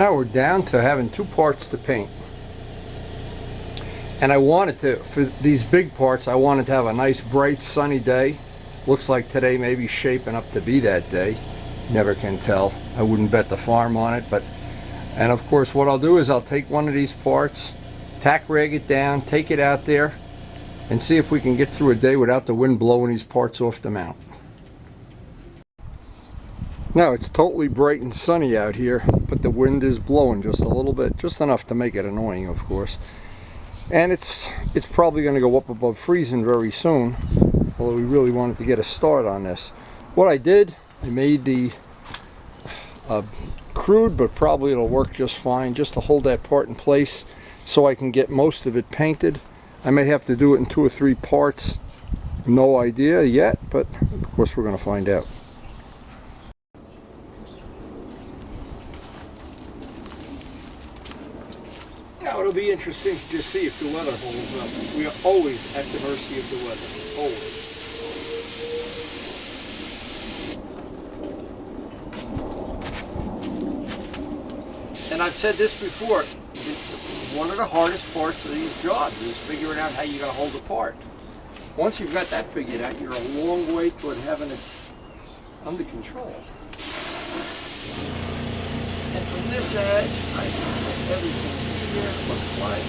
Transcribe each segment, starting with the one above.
Now we're down to having 2 parts to paint. And I wanted to, for these big parts, I wanted to have a nice bright sunny day. Looks like today may be shaping up to be that day. Never can tell. I wouldn't bet the farm on it, but, and of course what I'll do is I'll take one of these parts, tack rag it down, take it out there, and see if we can get through a day without the wind blowing these parts off the mount. Now it's totally bright and sunny out here, but the wind is blowing just a little bit, just enough to make it annoying, of course. And it's probably going to go up above freezing very soon, although we really wanted to get a start on this. What I did, I made the crude, but probably it'll work just fine, just to hold that part in place so I can get most of it painted. I may have to do it in 2 or 3 parts, no idea yet, but of course we're going to find out. Now it'll be interesting to just see if the weather holds up. We are always at the mercy of the weather, always. And I've said this before, one of the hardest parts of these jobs is figuring out how you're going to hold the part. Once you've got that figured out, you're a long way toward having it under control. And from this edge, I can get everything here, looks like.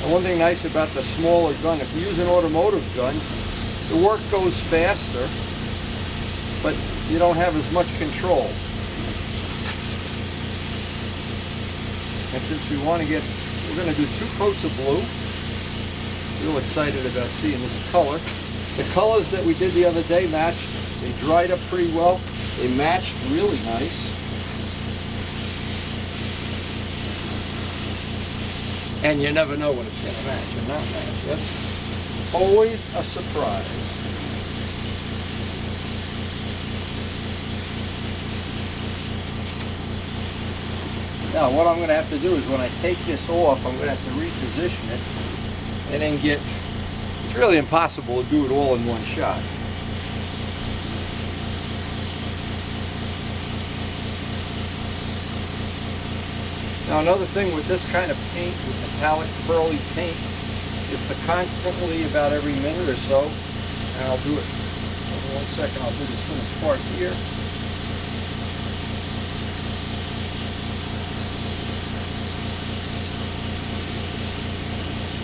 One thing nice about the smaller gun, if you use an automotive gun, the work goes faster, but you don't have as much control. And since we want to get, we're going to do 2 coats of blue. Real excited about seeing this color. The colors that we did the other day matched. They dried up pretty well. They matched really nice. And you never know when it's going to match or not match. That's always a surprise. Now what I'm going to have to do is when I take this off, I'm going to have to reposition it and then get, it's really impossible to do it all in one shot. Now another thing with this kind of paint, with metallic pearly paint, is to constantly, about every minute or so, and I'll do it, hold on 1 second, I'll do this finished part here.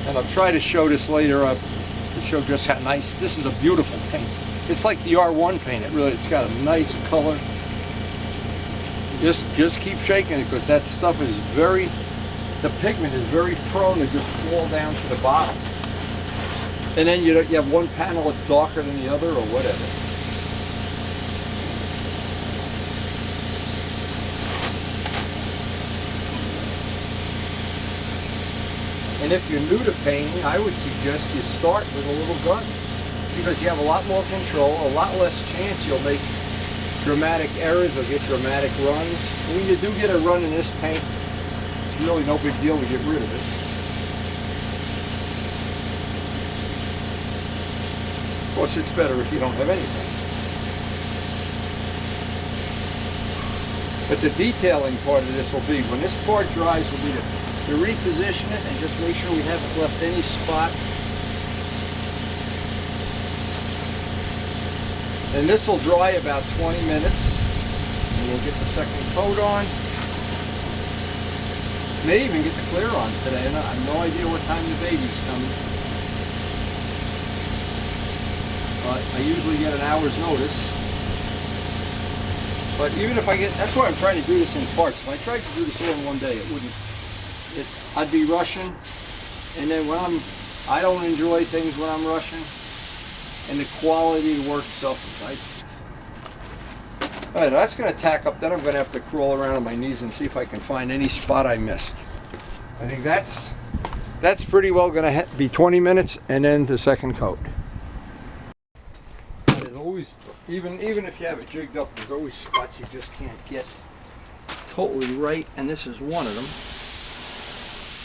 And I'll try to show this later up, to show just how nice, this is a beautiful paint. It's like the R1 paint, it's got a nice color. Just keep shaking it, because that stuff is very, the pigment is very prone to just fall down to the bottom. And then you have one panel that's darker than the other or whatever. And if you're new to painting, I would suggest you start with a little gun, because you have a lot more control, a lot less chance you'll make dramatic errors or get dramatic runs. When you do get a run in this paint, it's really no big deal to get rid of it. Of course, it's better if you don't have anything. But the detailing part of this will be, when this part dries, will be to reposition it and just make sure we haven't left any spot. And this will dry about 20 minutes, and we'll get the second coat on. May even get the clear on today, and I have no idea what time the baby's coming. But I usually get an hour's notice. But even if I get, that's why I'm trying to do this in parts. If I tried to do this all in one day, it wouldn't, I'd be rushing. And then when I don't enjoy things when I'm rushing. And the quality of the work suffers. Alright, that's going to tack up. Then I'm going to have to crawl around on my knees and see if I can find any spot I missed. I think that's pretty well going to be 20 minutes and then the second coat. As always, Even if you have it jigged up, there's always spots you just can't get totally right, and this is one of them.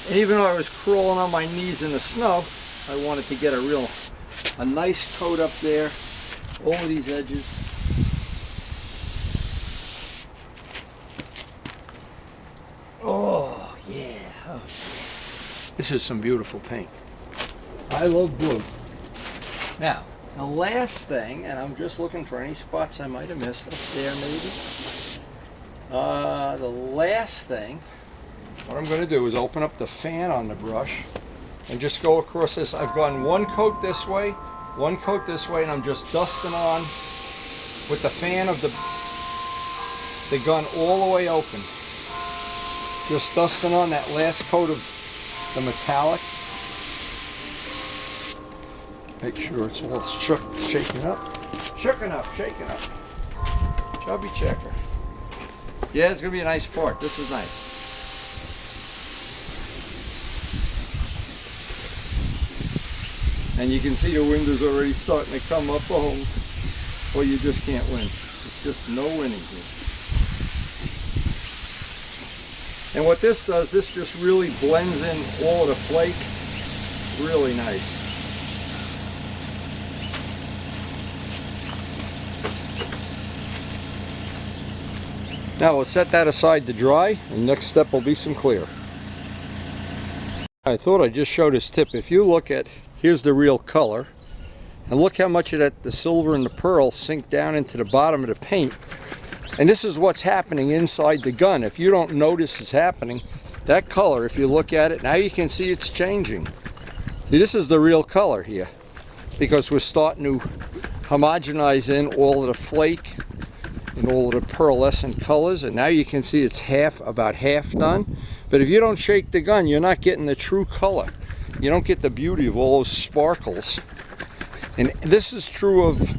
And even though I was crawling on my knees in the snow, I wanted to get a nice coat up there, all of these edges. Oh yeah, this is some beautiful paint. I love blue. Now, the last thing, and I'm just looking for any spots I might have missed up there maybe. The last thing, what I'm going to do is open up the fan on the brush and just go across this. I've gone one coat this way, one coat this way, and I'm just dusting on with the fan of the gun all the way open. Just dusting on that last coat of the metallic. Make sure it's all shaken up. Shaken up. Chubby checker. Yeah, it's going to be a nice part. This is nice. And you can see the wind is already starting to come up home. Well, you just can't win. It's just no winning here. And what this does, this just really blends in all of the flake. Really nice. Now we'll set that aside to dry, and next step will be some clear. I thought I'd just show this tip. If you look at, here's the real color, and look how much of that, the silver and the pearl sink down into the bottom of the paint. And this is what's happening inside the gun. If you don't notice it's happening, that color, if you look at it, now you can see it's changing. See, this is the real color here, because we're starting to homogenize in all of the flake and all of the pearlescent colors, and now you can see it's about half done. But if you don't shake the gun, you're not getting the true color. You don't get the beauty of all those sparkles. And this is true of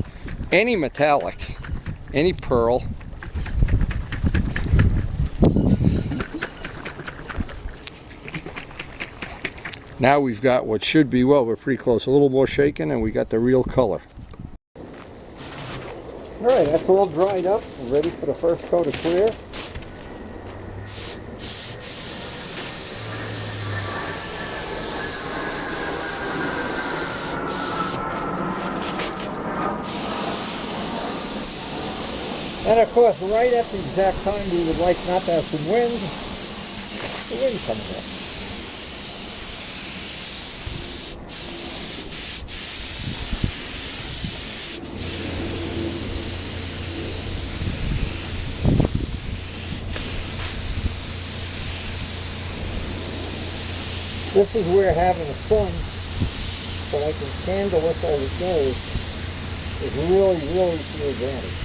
any metallic, any pearl. Now we've got what should be, well, we're pretty close, a little more shaken, and we got the real color. All right, that's all dried up and ready for the first coat of clear. And of course, right at the exact time we would like not to have some wind, the wind comes up. This is where having a sun so I can candle this as it goes is really to the advantage.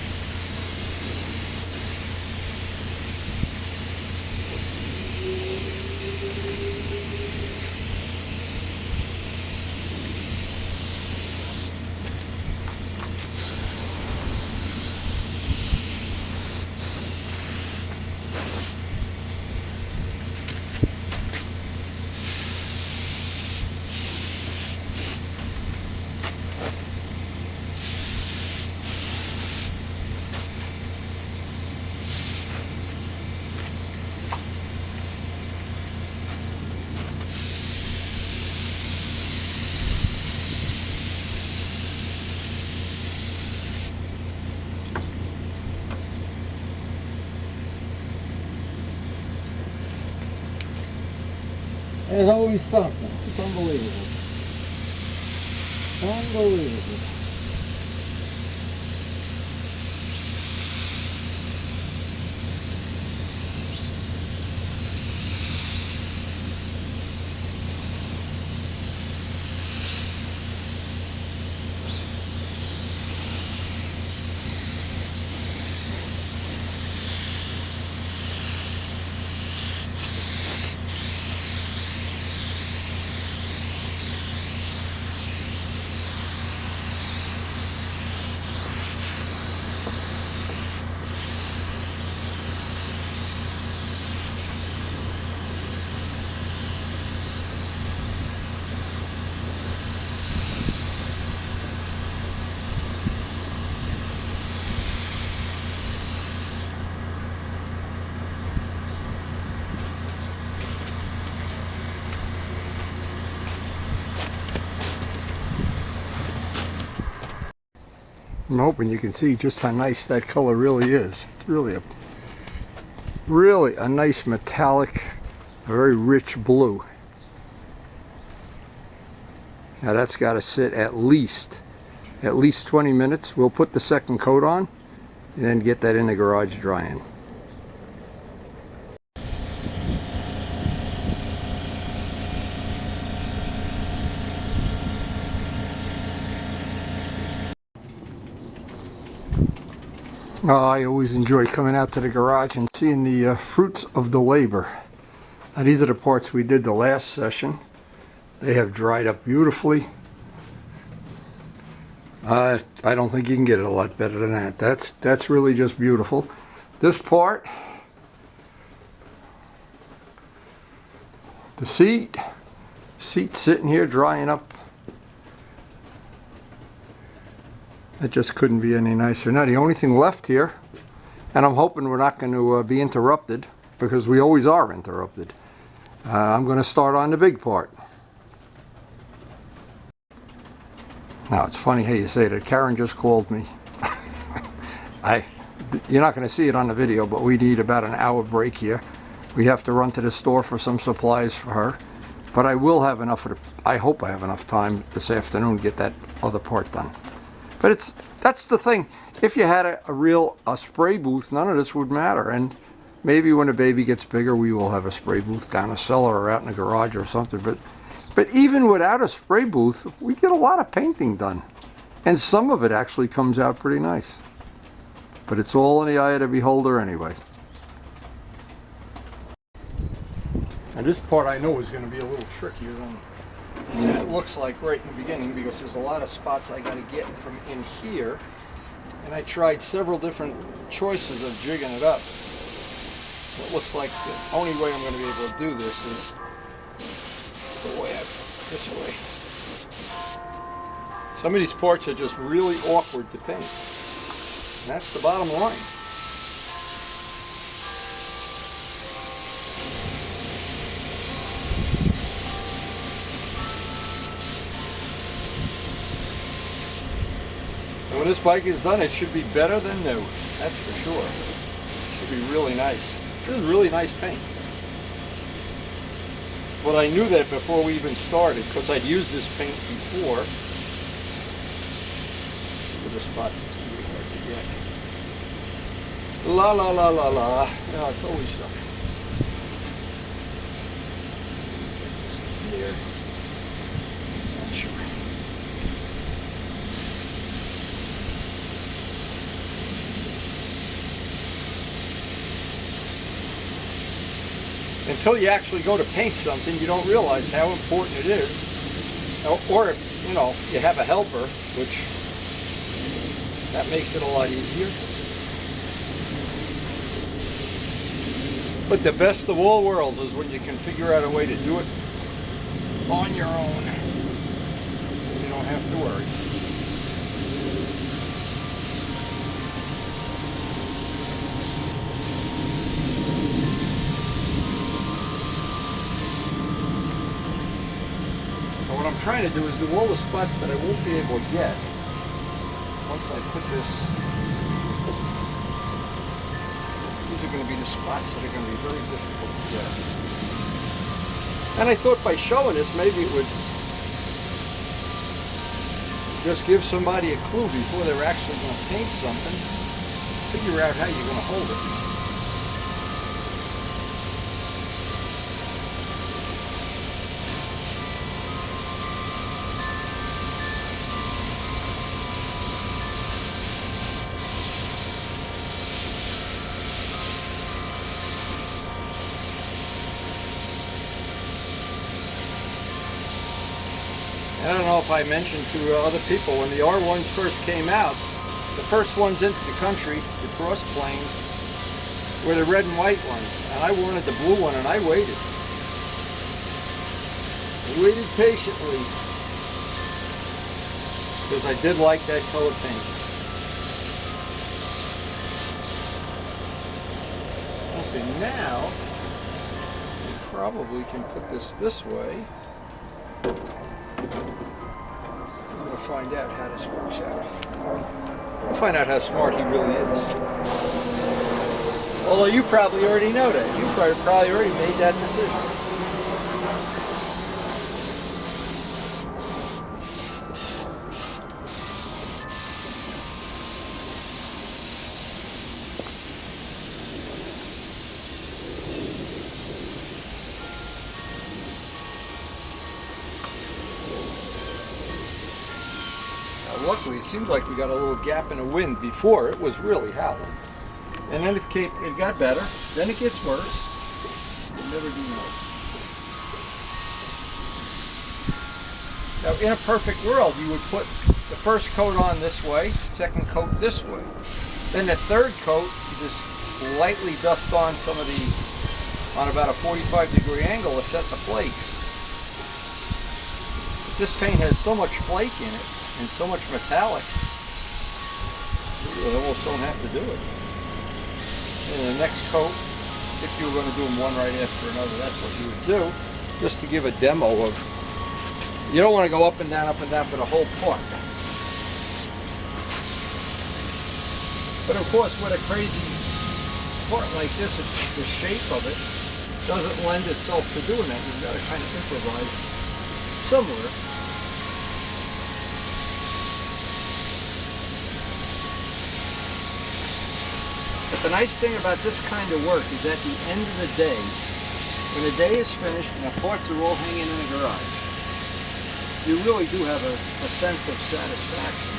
There's always something. It's unbelievable. Unbelievable. I'm hoping you can see just how nice that color really is. It's really a nice metallic, a very rich blue. Now that's got to sit at least 20 minutes. We'll put the second coat on and then get that in the garage drying. I always enjoy coming out to the garage and seeing the fruits of the labor. Now these are the parts we did the last session. They have dried up beautifully. I don't think you can get it a lot better than that. That's really just beautiful. This part, the seat sitting here drying up. It just couldn't be any nicer. Now the only thing left here, and I'm hoping we're not going to be interrupted, because we always are interrupted. I'm going to start on the big part. Now it's funny how you say that. Karen just called me. You're not going to see it on the video, but we need about an hour break here. We have to run to the store for some supplies for her. But I will have enough, I hope I have enough time this afternoon to get that other part done. But that's the thing. If you had a real spray booth, none of this would matter. And maybe when the baby gets bigger, we will have a spray booth down a cellar or out in the garage or something. But even without a spray booth, we get a lot of painting done. And some of it actually comes out pretty nice. But it's all in the eye of the beholder anyway. Now this part I know is going to be a little trickier than it looks like right in the beginning, because there's a lot of spots I got to get from in here, and I tried several different choices of jigging it up. It looks like the only way I'm going to be able to do this is this way. Some of these parts are just really awkward to paint, and that's the bottom line. When this bike is done, it should be better than new. That's for sure. It should be really nice. This is really nice paint. But I knew that before we even started, because I'd used this paint before. For the spots, it's going to be hard to get. La la la la la. Yeah, it's always something. Here. Not sure. Until you actually go to paint something, you don't realize how important it is. Or if, you know, you have a helper, which that makes it a lot easier. But the best of all worlds is when you can figure out a way to do it on your own. You don't have to worry. What I'm trying to do is do all the spots that I won't be able to get once I put this. These are going to be the spots that are going to be very difficult to get. And I thought by showing this, maybe it would just give somebody a clue before they're actually going to paint something, figure out how you're going to hold it. I don't know if I mentioned to other people, when the R1s first came out, the first ones into the country, the cross planes, were the red and white ones. And I wanted the blue one, and I waited. I waited patiently, because I did like that color paint. Okay, now, we probably can put this way. I'm going to find out how this works out. We'll find out how smart he really is. Although you probably already know that. You probably already made that decision. Luckily, it seems like we got a little gap in the wind. Before it was really howling. And then it got better, then it gets worse. You never do know. Now, in a perfect world, you would put the first coat on this way, second coat this way. Then the third coat, you just lightly dust on some of the, on about a 45-degree angle to set the flakes. This paint has so much flake in it, and so much metallic, you almost don't have to do it. And the next coat, if you were going to do them one right after another, that's what you would do, just to give a demo of, you don't want to go up and down for the whole part. But of course, with a crazy part like this, the shape of it doesn't lend itself to doing that. You've got to kind of improvise somewhere. But the nice thing about this kind of work is at the end of the day, when the day is finished and the parts are all hanging in the garage, you really do have a sense of satisfaction.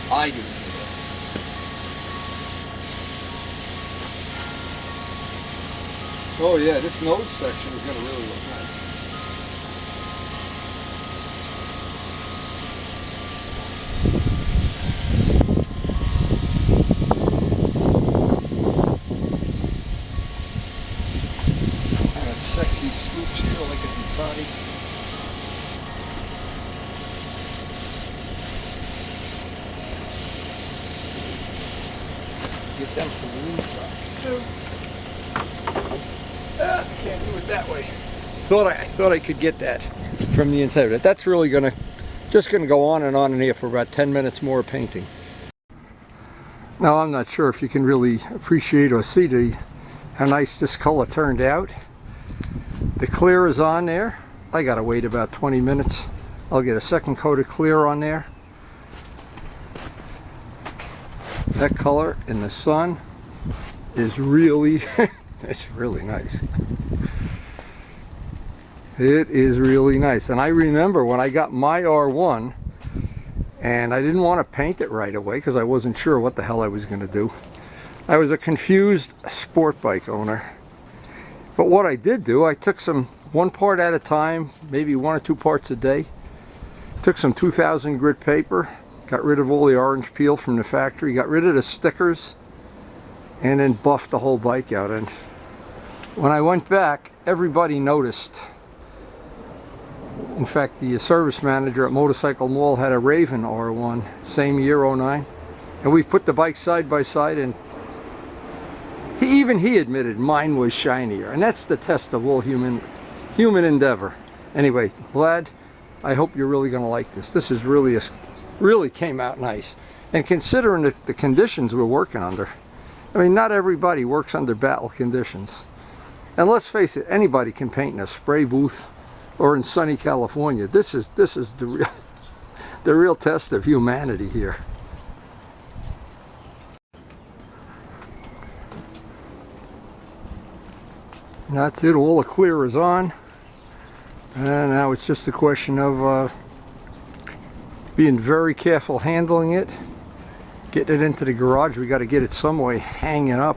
I do. Oh yeah, this nose section is going to really look nice. Sexy swoops here like a Ducati. Get them from the inside too. I can't do it that way. I thought I could get that from the inside, but that's really just gonna go on in here for about 10 minutes more of painting. Now I'm not sure if you can really appreciate or see how nice this color turned out. The clear is on there. I gotta wait about 20 minutes. I'll get a second coat of clear on there. That color in the sun is really, it's really nice. It is really nice. And I remember when I got my R1 and I didn't want to paint it right away because I wasn't sure what the hell I was going to do. I was a confused sport bike owner. But what I did do, I took one part at a time, maybe 1 or 2 parts a day. Took some 2000 grit paper, got rid of all the orange peel from the factory, got rid of the stickers, and then buffed the whole bike out. And when I went back, everybody noticed. In fact, the service manager at Motorcycle Mall had a Raven R1, same year, 09. And we put the bike side by side, and even he admitted mine was shinier, and that's the test of all human endeavor. Anyway, Vlad, I hope you're really going to like this. This is really came out nice. And considering the conditions we're working under, I mean, not everybody works under battle conditions. And let's face it, anybody can paint in a spray booth or in sunny California. This is the real test of humanity here. That's it, all the clear is on, and now it's just a question of being very careful handling it, getting it into the garage. We got to get it some way hanging up.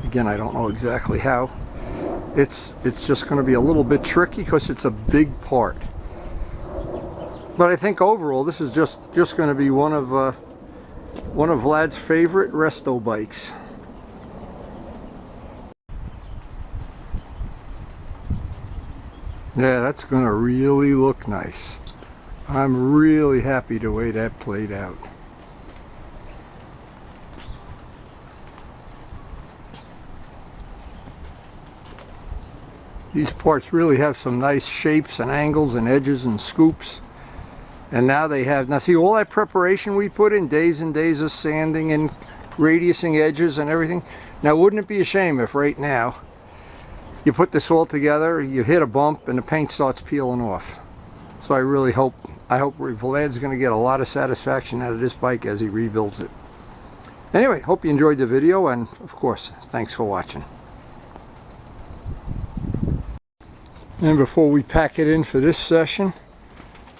Again, I don't know exactly how. It's just going to be a little bit tricky because it's a big part. But I think overall this is just going to be one of Vlad's favorite resto bikes. Yeah, that's going to really look nice. I'm really happy the way that played out. These parts really have some nice shapes and angles and edges and scoops. And now they have, now see all that preparation we put in, days and days of sanding and radiusing edges and everything. Now wouldn't it be a shame if right now you put this all together, you hit a bump and the paint starts peeling off. So I really hope, Vlad's going to get a lot of satisfaction out of this bike as he rebuilds it. Anyway, hope you enjoyed the video, and of course, thanks for watching. And before we pack it in for this session,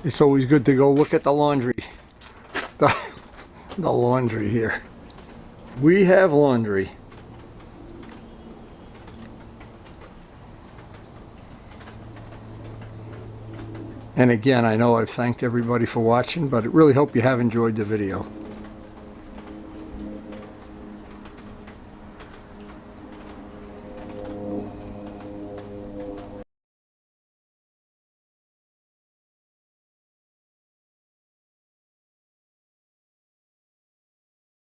it's always good to go look at the laundry. The laundry here. We have laundry. And again, I know I've thanked everybody for watching, but I really hope you have enjoyed the video.